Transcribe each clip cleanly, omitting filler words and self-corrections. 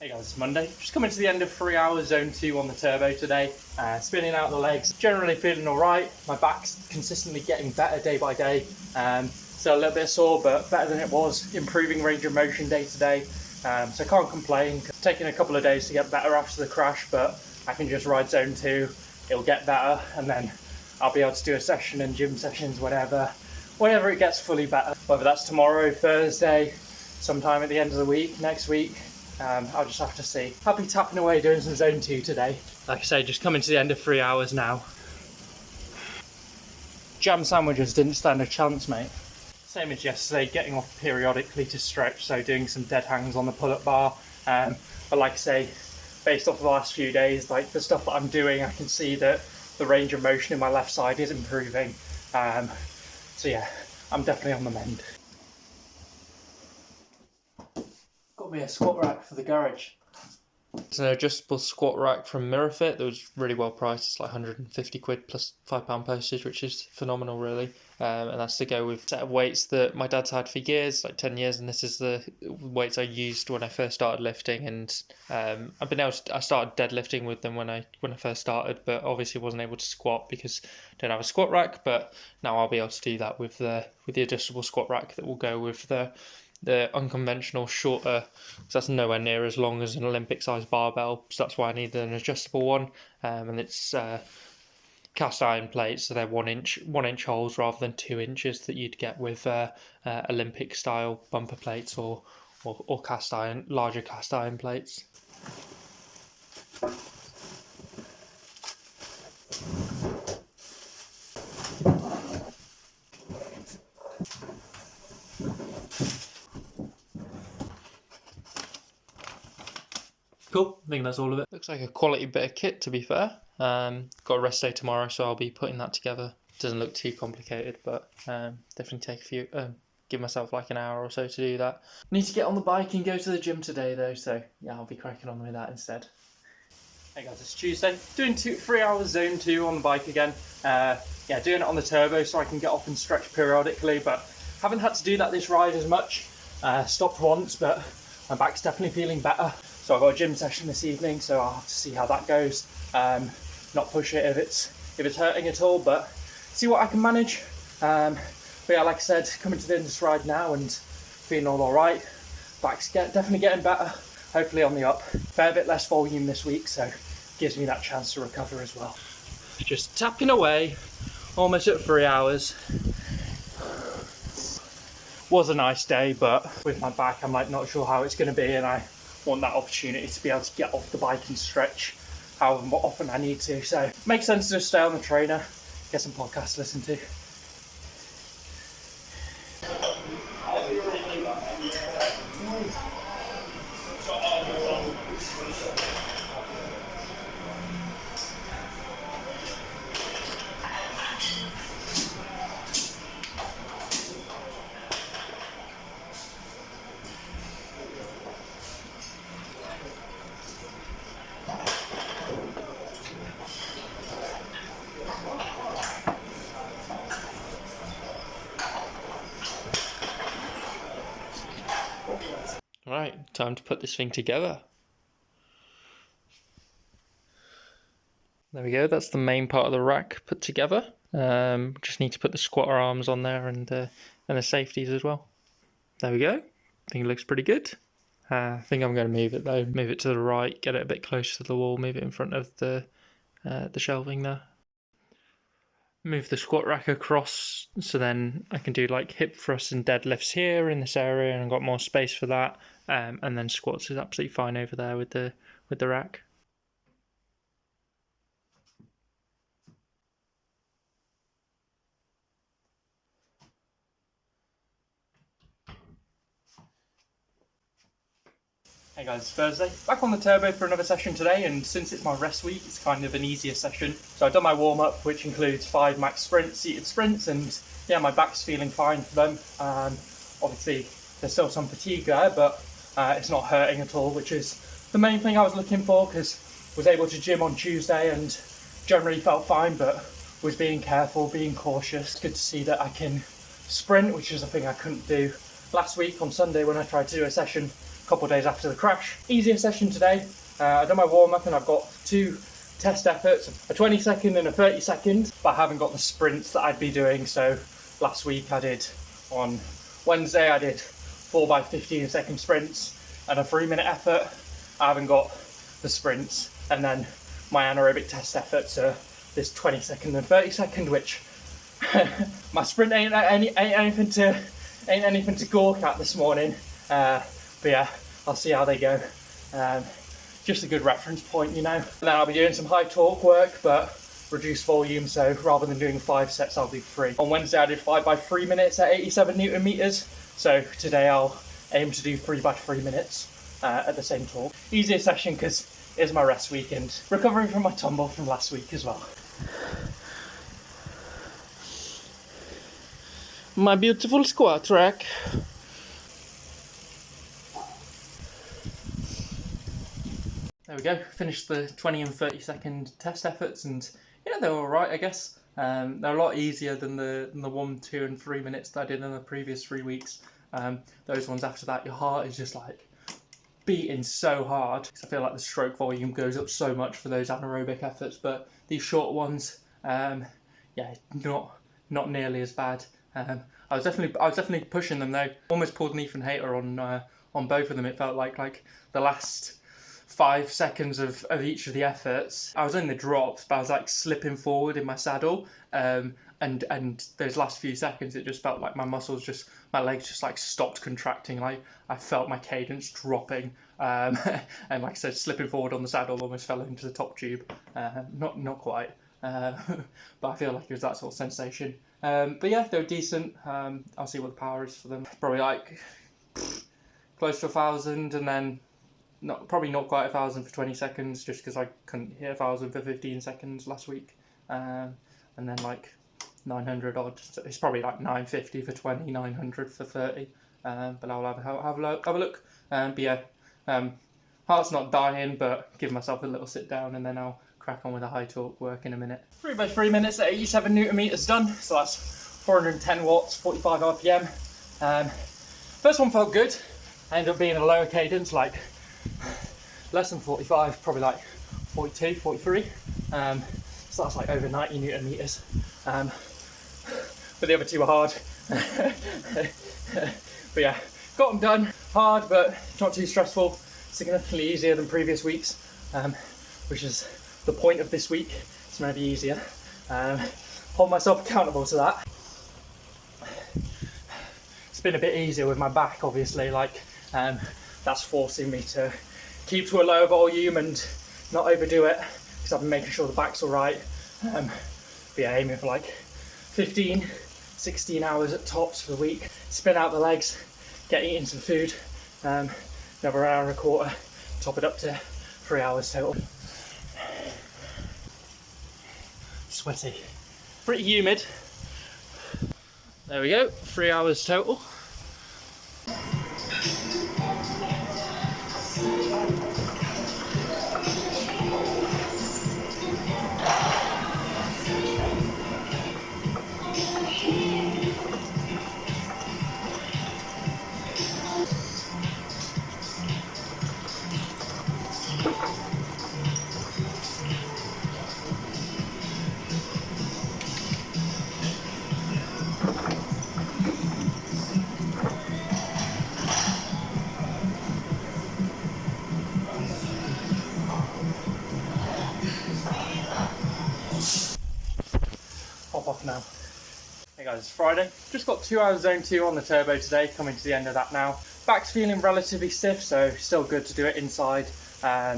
Hey guys, it's Monday. Just coming to the end of 3 hours zone 2 on the turbo today. Spinning out the legs, generally feeling alright. My back's consistently getting better day by day. Still a little bit sore, but better than it was. Improving range of motion day to day. So I can't complain. It's taken a couple of days to get better after the crash, but I can just ride zone 2. It'll get better, and then I'll be able to do a session and gym sessions, whenever it gets fully better. Whether that's tomorrow, Thursday, sometime at the end of the week, next week. I'll just have to see. I'll be tapping away doing some zone 2 today. Like I say, just coming to the end of 3 hours now. Jam sandwiches didn't stand a chance, mate. Same as yesterday, getting off periodically to stretch, so doing some dead hangs on the pull-up bar. But like I say, based off the last few days, like the stuff that I'm doing, I can see that the range of motion in my left side is improving. So yeah, I'm definitely on the mend. Got me a squat rack for the garage. It's an adjustable squat rack from Mirrorfit that was really well priced. It's like 150 quid plus £5 postage, which is phenomenal really. And that's to go with a set of weights that my dad's had for years, like 10 years, and this is the weights I used when I first started lifting. And I started deadlifting with them when I first started, but obviously wasn't able to squat because I don't have a squat rack. But now I'll be able to do that with the adjustable squat rack that will go with the unconventional shorter, because that's nowhere near as long as an Olympic sized barbell, so that's why I need an adjustable one. And it's cast iron plates, so they're 1 inch holes rather than 2 inches that you'd get with Olympic style bumper plates or larger cast iron plates. Cool, I think that's all of it. Looks like a quality bit of kit, to be fair. Got a rest day tomorrow, so I'll be putting that together. Doesn't look too complicated, but definitely take give myself like an hour or so to do that. Need to get on the bike and go to the gym today though, so yeah, I'll be cracking on with that instead. Hey guys, it's Tuesday. Doing 3 hours zone 2 on the bike again. Yeah, doing it on the turbo so I can get off and stretch periodically, but haven't had to do that this ride as much. Stopped once, but my back's definitely feeling better. So I've got a gym session this evening, so I'll have to see how that goes. Not push it if it's hurting at all, but see what I can manage. But yeah, like I said, coming to the end of this ride now and feeling all right. Back's definitely getting better, hopefully on the up. Fair bit less volume this week, so gives me that chance to recover as well. Just tapping away, almost at 3 hours. Was a nice day, but with my back, I'm like not sure how it's going to be, and I want that opportunity to be able to get off the bike and stretch however often I need to. So it makes sense to just stay on the trainer, get some podcasts to listen to. Right, time to put this thing together. There we go, that's the main part of the rack put together. Just need to put the squatter arms on there and the safeties as well. There we go, I think it looks pretty good. I think I'm going to move it though, move it to the right, get it a bit closer to the wall, move it in front of the shelving there. Move the squat rack across, so then I can do like hip thrusts and deadlifts here in this area, and I've got more space for that. And then squats is absolutely fine over there with the rack. Hey guys, it's Thursday. Back on the turbo for another session today, and since it's my rest week, it's kind of an easier session. So I've done my warm-up, which includes 5 max sprints, seated sprints, and yeah, my back's feeling fine for them. Obviously, there's still some fatigue there, but it's not hurting at all, which is the main thing I was looking for, because I was able to gym on Tuesday and generally felt fine, but was being careful, being cautious. It's good to see that I can sprint, which is a thing I couldn't do last week on Sunday when I tried to do a session. couple of days after the crash. Easier session today. I've done my warm-up and I've got 2 test efforts, a 20-second and a 30-second, but I haven't got the sprints that I'd be doing. So last week on Wednesday I did 4x15-second sprints and a 3-minute effort. I haven't got the sprints, and then my anaerobic test efforts are this 20-second and 30-second, which my sprint ain't anything to gawk at this morning. But yeah, I'll see how they go. Just a good reference point, you know. And then I'll be doing some high torque work, but reduced volume, so rather than doing 5 sets, I'll do 3. On Wednesday I did 5x3 minutes at 87 Newton meters, so today I'll aim to do 3x3 minutes at the same torque. Easier session because it's my rest week and recovering from my tumble from last week as well. My beautiful squat track. There we go, finished the 20 and 30-second test efforts, and yeah, they were alright, I guess. They're a lot easier than the 1, 2 and 3 minutes that I did in the previous 3 weeks. Those ones after that, your heart is just like beating so hard. I feel like the stroke volume goes up so much for those anaerobic efforts, but these short ones, yeah, not nearly as bad. I was definitely pushing them though. Almost pulled an Ethan Hayter on both of them. It felt like the last 5 seconds of each of the efforts, I was in the drops, but I was like slipping forward in my saddle, and those last few seconds, it just felt like my legs just like stopped contracting. Like I felt my cadence dropping, and like I said, slipping forward on the saddle, almost fell into the top tube. Not quite, but I feel like it was that sort of sensation. But yeah, they were decent. I'll see what the power is for them. Probably like close to 1,000, and then probably not quite 1,000 for 20 seconds, just because I couldn't hit 1,000 for 15 seconds last week, and then like 900 odd. So it's probably like 950 for 20, 900 for 30. But I'll have a look. But yeah, heart's not dying, but give myself a little sit down, and then I'll crack on with a high torque work in a minute. 3x3 minutes at 87 Newton meters done. So that's 410 watts, 45 RPM. First one felt good. I ended up being a lower cadence, like less than 45, probably like 42, 43. So that's like over 90 Newton meters. But the other two were hard. But yeah, got them done. Hard, but not too stressful. Significantly easier than previous weeks, which is the point of this week. It's going to be easier. Hold myself accountable to that. It's been a bit easier with my back, obviously. Like that's forcing me to keep to a lower volume and not overdo it, because I've been making sure the back's all right. But yeah, aiming for like 15, 16 hours at tops for the week. Spin out the legs, get eating some food, another hour and a quarter, top it up to 3 hours total. Sweaty, pretty humid. There we go, 3 hours total. Hop off now. Hey guys, it's Friday. Just got 2 hours zone 2 on the turbo today, coming to the end of that now. Back's feeling relatively stiff, so still good to do it inside,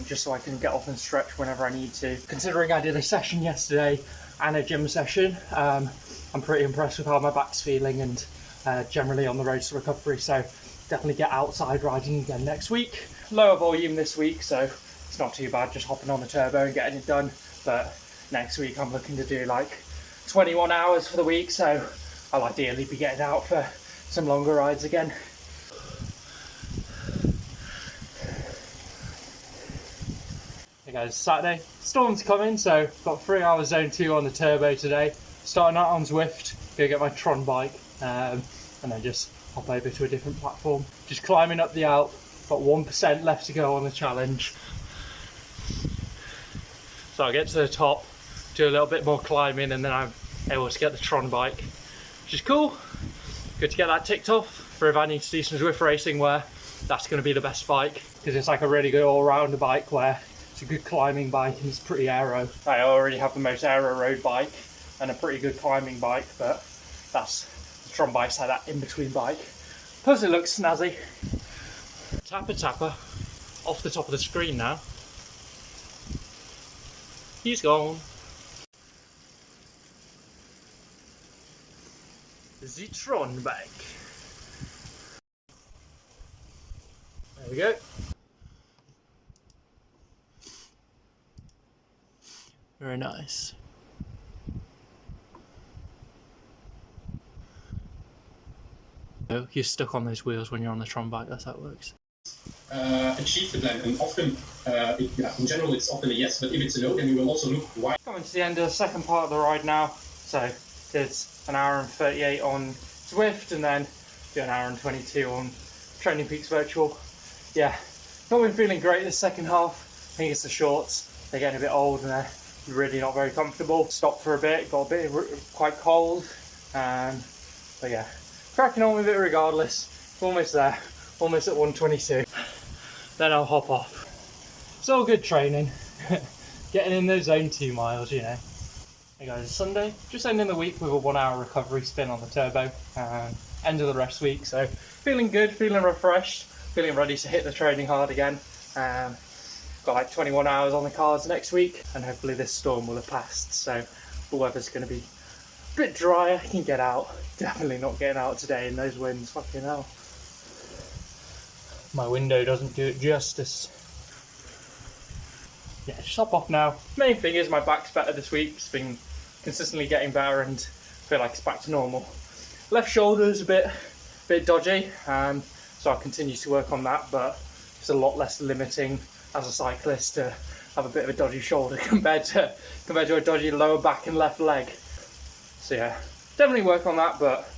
just so I can get off and stretch whenever I need to. Considering I did a session yesterday and a gym session, I'm pretty impressed with how my back's feeling, and generally on the road to recovery, so definitely get outside riding again next week. Lower volume this week, so it's not too bad, just hopping on the turbo and getting it done. But next week I'm looking to do like 21 hours for the week, so I'll ideally be getting out for some longer rides again. Hey guys, Saturday, storm's coming, so got 3 hours zone 2 on the turbo today. Starting out on Zwift, go get my Tron bike, and then just hop over to a different platform. Just climbing up the Alp, Got 1% left to go on the challenge. So I get to the top, do a little bit more climbing, and then I'm able to get the Tron bike, which is cool. Good to get that ticked off for if I need to do some Zwift racing, where that's going to be the best bike, because it's like a really good all-rounder bike where it's a good climbing bike and it's pretty aero. I already have the most aero road bike and a pretty good climbing bike, but that's the Tron bike's like that in-between bike. Plus it looks snazzy. Tapper off the top of the screen now. He's gone. The Tron bike. There we go. Very nice. Oh, you're stuck on those wheels when you're on the Tron bike, that's how it works. Achieve the plan, and often, in general it's often a yes, but if it's a no, then we will also look why. Coming to the end of the second part of the ride now, so it's an hour and 38 on Zwift, and then do an hour and 22 on Training Peaks Virtual. Yeah, not been feeling great this second half. I think it's the shorts, they're getting a bit old and they're really not very comfortable. Stopped for a bit, got a bit quite cold, but yeah, cracking on with it regardless. Almost there, almost at 122. Then I'll hop off. It's all good training. Getting in those zone 2 miles, you know. Hey guys, it's Sunday. Just ending the week with a 1 hour recovery spin on the turbo. End of the rest week, so feeling good, feeling refreshed, feeling ready to hit the training hard again. Got like 21 hours on the cards next week, and hopefully this storm will have passed, so the weather's going to be a bit drier. I can get out. Definitely not getting out today in those winds, fucking hell. My window doesn't do it justice. Yeah, just hop off now. Main thing is my back's better this week. It's been consistently getting better and I feel like it's back to normal. Left shoulder's a bit dodgy, so I'll continue to work on that, but it's a lot less limiting as a cyclist to have a bit of a dodgy shoulder compared to a dodgy lower back and left leg. So yeah, definitely work on that, but